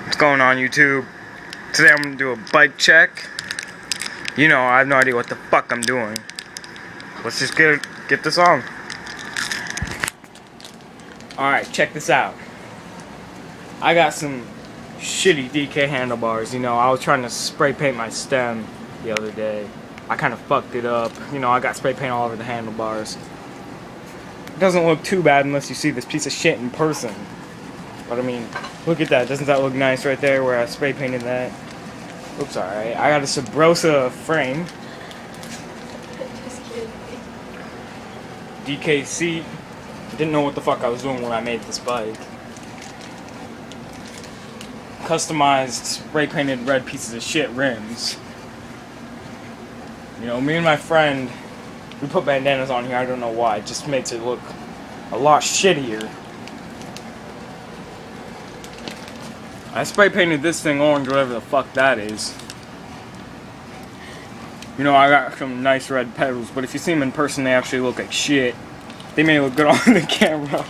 What's going on, YouTube? Today I'm gonna do a bike check. You know, I have no idea what the fuck I'm doing. Let's just get this on. Alright, check this out. I got some shitty DK handlebars. You know, I was trying to spray paint my stem the other day. I kind of fucked it up. You know, I got spray paint all over the handlebars. It doesn't look too bad unless you see this piece of shit in person. But I mean, look at that. Doesn't that look nice right there where I spray painted that? Oops, alright. I got a Sabrosa frame. DK seat. Didn't know what the fuck I was doing when I made this bike. Customized spray painted red pieces of shit rims. You know, me and my friend, we put bandanas on here. I don't know why. It just makes it look a lot shittier. I spray painted this thing orange, whatever the fuck that is. You know, I got some nice red pedals, but if you see them in person, they actually look like shit. They may look good on the camera.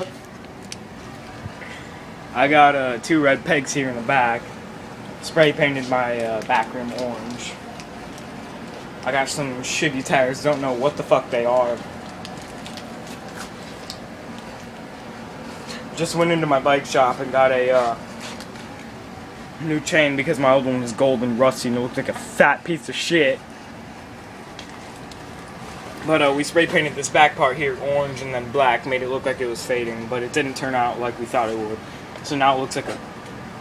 I got 2 red pegs here in the back. Spray painted my back rim orange. I got some shitty tires, don't know what the fuck they are. Just went into my bike shop and got a new chain because my old one was gold and rusty and it looked like a fat piece of shit. But we spray painted this back part here orange and then black, made it look like it was fading, but it didn't turn out like we thought it would. So now it looks like a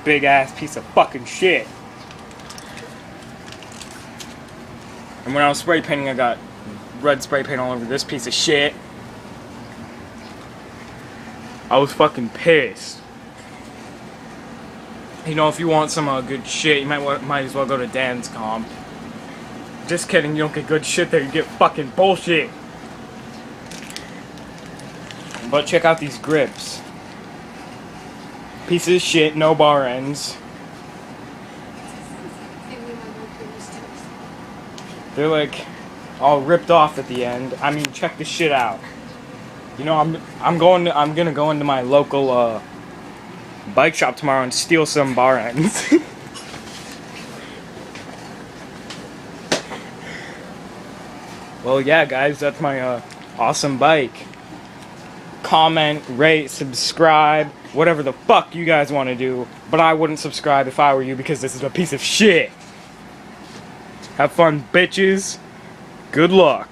big ass piece of fucking shit. And when I was spray painting, I got red spray paint all over this piece of shit. I was fucking pissed. You know, if you want some good shit, you might as well go to Dan's Comp. Just kidding, you don't get good shit there, you get fucking bullshit. But check out these grips. Pieces of shit, no bar ends. They're like all ripped off at the end. I mean, check this shit out. You know, I'm gonna go into my local bike shop tomorrow and steal some bar ends. Well, yeah, guys, that's my awesome bike. Comment, rate, subscribe, whatever the fuck you guys want to do. But I wouldn't subscribe if I were you because this is a piece of shit. Have fun, bitches. Good luck.